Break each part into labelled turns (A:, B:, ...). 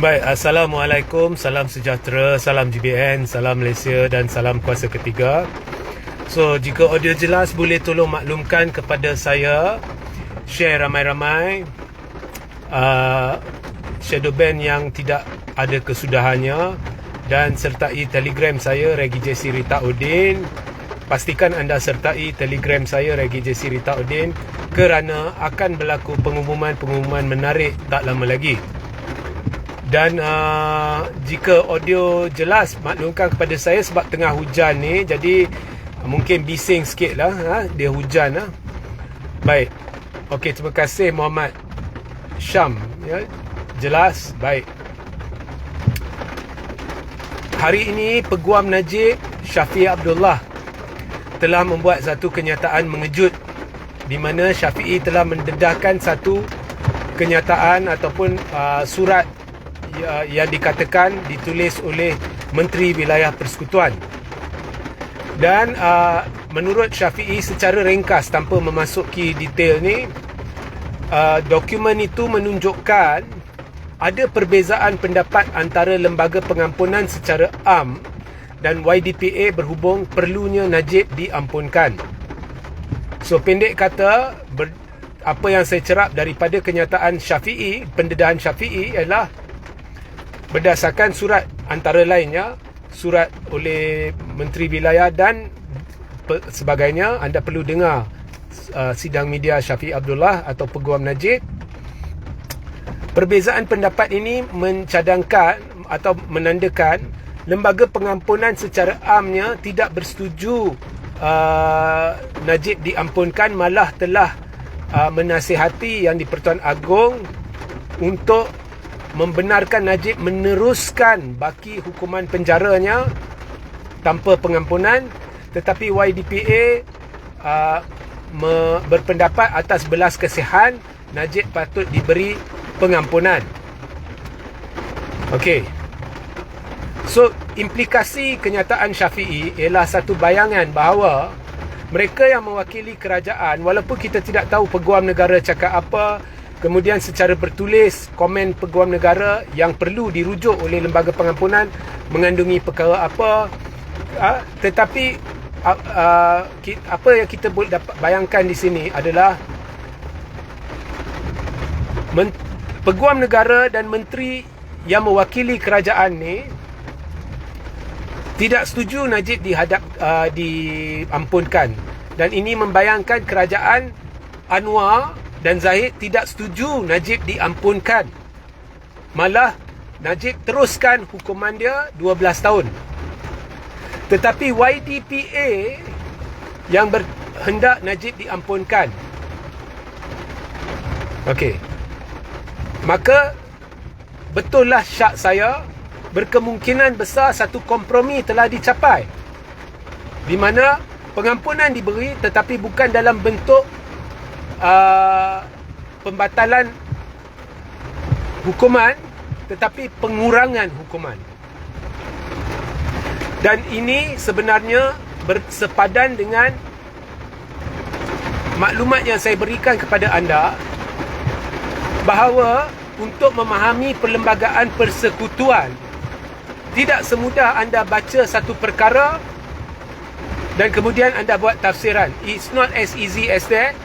A: Baik, Assalamualaikum, salam sejahtera, salam GBN, salam Malaysia dan salam kuasa ketiga. So, jika audio jelas boleh tolong maklumkan kepada saya, share ramai-ramai shadow ban yang tidak ada kesudahannya, dan sertai telegram saya Regi JC Rita Udin. Pastikan anda sertai telegram saya Regi JC Rita Udin, kerana akan berlaku pengumuman menarik tak lama lagi. Dan jika audio jelas, maklumkan kepada saya sebab tengah hujan ni, jadi mungkin bising sikit lah, dia hujan lah. Baik, ok, terima kasih Muhammad Syam, ya, jelas, baik. Hari ini Peguam Najib Syafiee Abdullah telah membuat satu kenyataan mengejut, di mana Syafiee telah mendedahkan satu kenyataan ataupun surat yang dikatakan ditulis oleh Menteri Wilayah Persekutuan. Dan menurut Syafiee, secara ringkas tanpa memasuki detail ni, dokumen itu menunjukkan ada perbezaan pendapat antara Lembaga Pengampunan secara am dan YDPA berhubung perlunya Najib diampunkan. So, pendek kata, apa yang saya cerap daripada kenyataan Syafiee, pendedahan Syafiee ialah berdasarkan surat, antara lainnya surat oleh Menteri Wilayah dan sebagainya. Anda perlu dengar sidang media Syafiee Abdullah atau Peguam Najib. Perbezaan pendapat ini mencadangkan atau menandakan Lembaga Pengampunan secara amnya tidak bersetuju Najib diampunkan, malah telah menasihati Yang di-Pertuan Agong untuk membenarkan Najib meneruskan baki hukuman penjaranya tanpa pengampunan. Tetapi YDPA berpendapat atas belas kasihan Najib patut diberi pengampunan. Okey. So, implikasi kenyataan Syafiee ialah satu bayangan bahawa mereka yang mewakili kerajaan, walaupun kita tidak tahu Peguam Negara cakap apa, kemudian secara bertulis komen Peguam Negara yang perlu dirujuk oleh Lembaga Pengampunan mengandungi perkara apa, tetapi apa yang kita boleh dapat bayangkan di sini adalah Peguam Negara dan menteri yang mewakili kerajaan ni tidak setuju Najib diampunkan, dan ini membayangkan kerajaan Anwar dan Zahid tidak setuju Najib diampunkan. Malah Najib teruskan hukuman dia 12 tahun. Tetapi YDPA yang berhendak Najib diampunkan. Okey. Maka betullah syak saya, berkemungkinan besar satu kompromi telah dicapai, di mana pengampunan diberi tetapi bukan dalam bentuk pembatalan hukuman, tetapi pengurangan hukuman. Dan ini sebenarnya bersepadan dengan maklumat yang saya berikan kepada anda, bahawa untuk memahami perlembagaan persekutuan, tidak semudah anda baca satu perkara dan kemudian anda buat tafsiran. It's not as easy as that.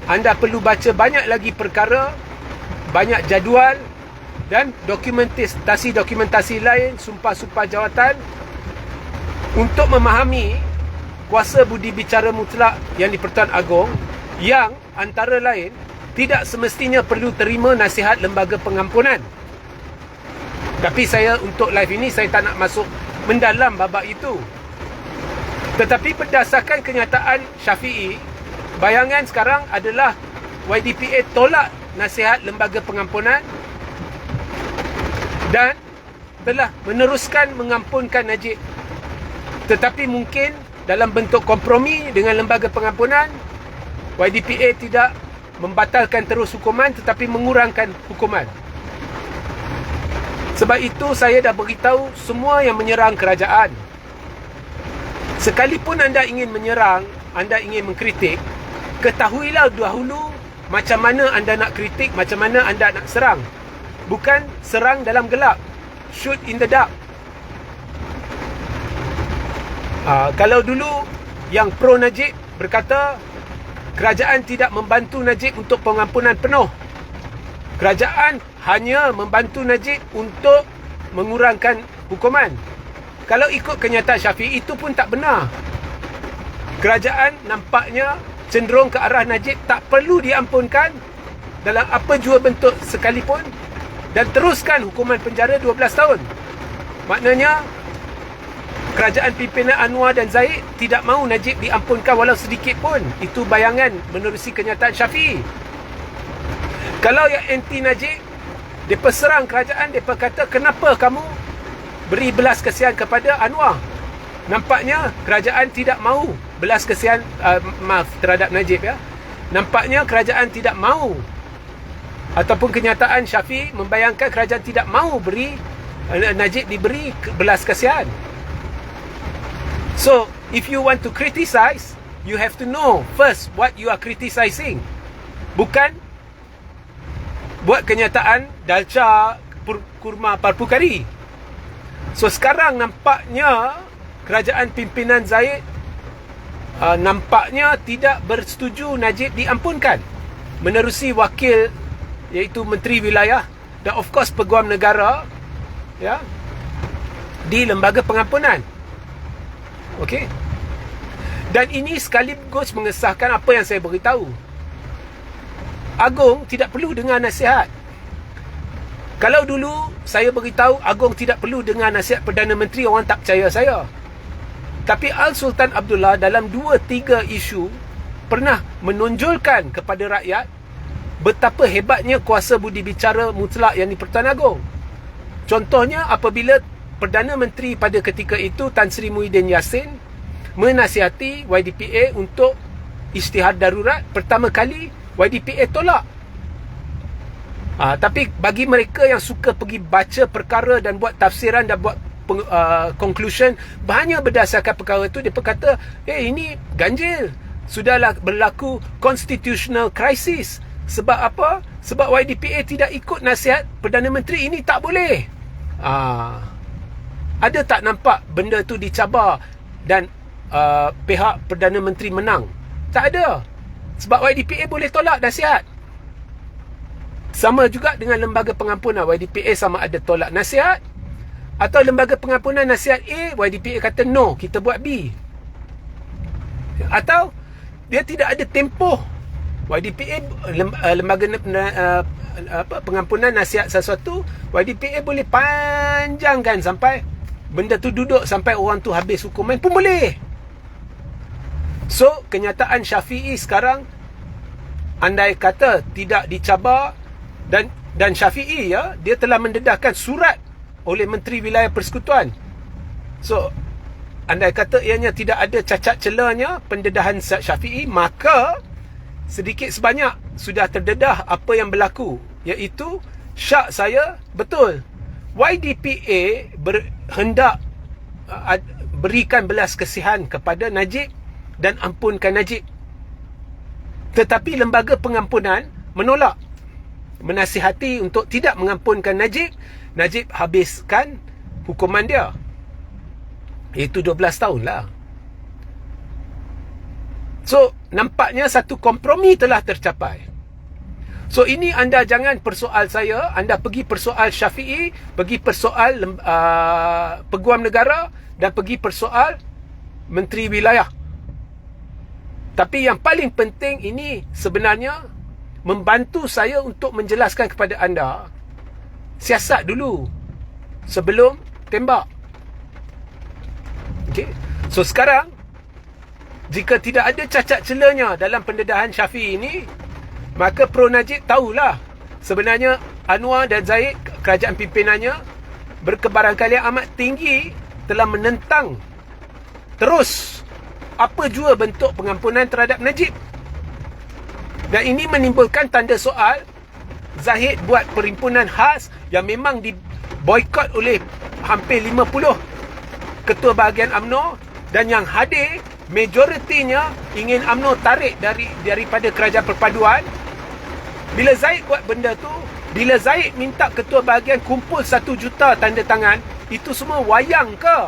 A: Anda perlu baca banyak lagi perkara, banyak jadual dan dokumentasi lain, sumpah-sumpah jawatan, untuk memahami kuasa budi bicara mutlak Yang di-Pertuan Agong, yang antara lain tidak semestinya perlu terima nasihat Lembaga Pengampunan. Tapi saya, untuk live ini, saya tak nak masuk mendalam babak itu. Tetapi berdasarkan kenyataan Syafiee, bayangan sekarang adalah YDPA tolak nasihat Lembaga Pengampunan dan telah meneruskan mengampunkan Najib. Tetapi mungkin dalam bentuk kompromi dengan Lembaga Pengampunan, YDPA tidak membatalkan terus hukuman tetapi mengurangkan hukuman. Sebab itu saya dah beritahu semua yang menyerang kerajaan, sekalipun anda ingin menyerang, anda ingin mengkritik, ketahuilah dahulu macam mana anda nak kritik, macam mana anda nak serang. bukan serang dalam gelap. Shoot in the dark. Kalau dulu yang pro Najib berkata kerajaan tidak membantu Najib untuk pengampunan penuh. Kerajaan hanya membantu Najib untuk mengurangkan hukuman. Kalau ikut kenyataan Syafi'i, itu pun tak benar. Kerajaan nampaknya cenderung ke arah Najib tak perlu diampunkan dalam apa jua bentuk sekalipun dan teruskan hukuman penjara 12 tahun. Maknanya kerajaan pimpinan Anwar dan Zahid tidak mahu Najib diampunkan walau sedikit pun. Itu bayangan menerusi kenyataan Syafi'i. Kalau yang anti Najib, mereka serang kerajaan, mereka kata kenapa kamu beri belas kasihan kepada Anwar. Nampaknya kerajaan tidak mahu belas kasihan terhadap Najib, ya. Nampaknya kerajaan tidak mahu, ataupun kenyataan Syafi'i membayangkan kerajaan tidak mahu beri Najib diberi belas kasihan. So, if you want to criticize, you have to know first what you are criticizing. Bukan buat kenyataan dalca kurma parpu kari. So, sekarang nampaknya kerajaan pimpinan Zahid nampaknya tidak bersetuju Najib diampunkan menerusi wakil, iaitu Menteri Wilayah dan of course Peguam Negara, ya, di lembaga pengampunan. Okey. Dan ini sekaligus mengesahkan apa yang saya beritahu. Agong tidak perlu dengar nasihat. Kalau dulu saya beritahu Agong tidak perlu dengar nasihat Perdana Menteri, orang tak percaya saya. Tapi Al-Sultan Abdullah dalam 2-3 isu pernah menonjolkan kepada rakyat betapa hebatnya kuasa budi bicara mutlak yang di Pertuan Agong. Contohnya apabila Perdana Menteri pada ketika itu Tan Sri Muhyiddin Yassin menasihati YDPA untuk isytihad darurat, pertama kali YDPA tolak. Tapi bagi mereka yang suka pergi baca perkara dan buat tafsiran dan buat conclusion banyak berdasarkan perkara itu, dia berkata, ini ganjil, sudahlah berlaku constitutional crisis. Sebab apa? Sebab YDPA tidak ikut nasihat Perdana Menteri, ini tak boleh. Ada tak nampak benda tu dicabar dan pihak Perdana Menteri menang? Tak ada. Sebab YDPA boleh tolak nasihat. Sama juga dengan lembaga pengampunan. YDPA sama ada tolak nasihat, atau lembaga pengampunan nasihat A, YDPA kata no, kita buat B. Atau dia tidak ada tempoh. YDPA lembaga pengampunan nasihat sesuatu, YDPA boleh panjangkan sampai benda tu duduk sampai orang tu habis hukuman pun boleh. So, kenyataan Syafi'i sekarang, andai kata tidak dicabar, dan Syafi'i, ya, dia telah mendedahkan surat oleh Menteri Wilayah Persekutuan. So, andai kata ianya tidak ada cacat celanya pendedahan Syafi'i, maka sedikit sebanyak sudah terdedah apa yang berlaku, iaitu syak saya betul. YDPA hendak berikan belas kasihan kepada Najib dan ampunkan Najib, tetapi lembaga pengampunan menolak, menasihati untuk tidak mengampunkan Najib. Najib habiskan hukuman dia, iaitu 12 tahun lah. So, nampaknya satu kompromi telah tercapai. So, ini anda jangan persoal saya, anda pergi persoal Syafi'i, pergi persoal Peguam Negara, dan pergi persoal Menteri Wilayah. Tapi yang paling penting ini sebenarnya membantu saya untuk menjelaskan kepada anda, siasat dulu sebelum tembak. Okay? So sekarang, jika tidak ada cacat celanya dalam pendedahan Syafi'i ini, maka Pro Najib tahulah sebenarnya Anwar dan Zahid, kerajaan pimpinannya, berkebarangkalian amat tinggi telah menentang terus apa jua bentuk pengampunan terhadap Najib. Dan ini menimbulkan tanda soal. Zahid buat perhimpunan khas yang memang diboikot oleh hampir 50 ketua bahagian UMNO, dan yang hadir majoritinya ingin UMNO tarik daripada kerajaan perpaduan. Bila Zahid buat benda tu, Bila Zaid minta ketua bahagian kumpul 1 juta tanda tangan, itu semua wayang ke?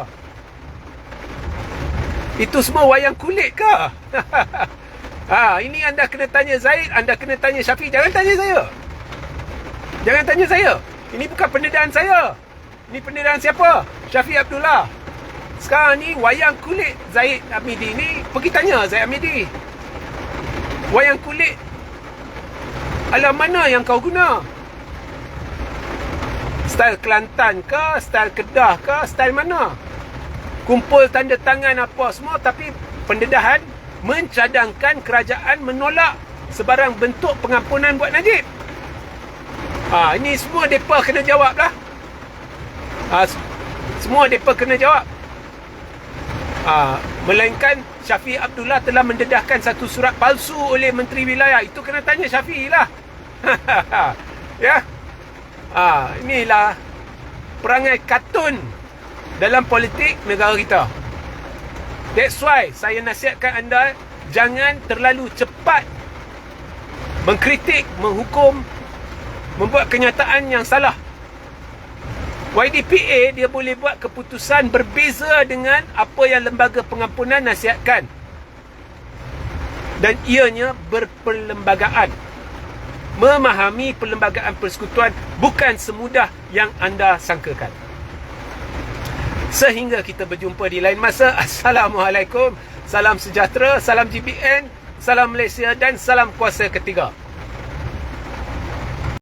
A: Itu semua wayang kulit ke? Ini anda kena tanya Zaid, anda kena tanya Syafiq. Jangan tanya saya. Jangan tanya saya. Ini bukan pendedahan saya. Ini pendedahan siapa? Syafiq Abdullah. Sekarang ni wayang kulit Zaid Hamidi ni, pergi tanya Zaid Hamidi. Wayang kulit alam mana yang kau guna? Style Kelantan ke? Style Kedah ke? Style mana? Kumpul tanda tangan apa semua, tapi pendedahan mencadangkan kerajaan menolak sebarang bentuk pengampunan buat Najib. Ini semua mereka kena jawab lah. Semua mereka kena jawab. Melainkan Syafiq Abdullah telah mendedahkan satu surat palsu oleh Menteri Wilayah. Itu kena tanya Syafiq lah. Ya. Inilah perangai kartun dalam politik negara kita. That's why saya nasihatkan anda, jangan terlalu cepat mengkritik, menghukum, membuat kenyataan yang salah. YDPA dia boleh buat keputusan berbeza dengan apa yang lembaga pengampunan nasihatkan. Dan ianya berperlembagaan. Memahami perlembagaan persekutuan bukan semudah yang anda sangkakan. Sehingga kita berjumpa di lain masa. Assalamualaikum. Salam sejahtera, salam GBN, salam Malaysia dan salam kuasa ketiga.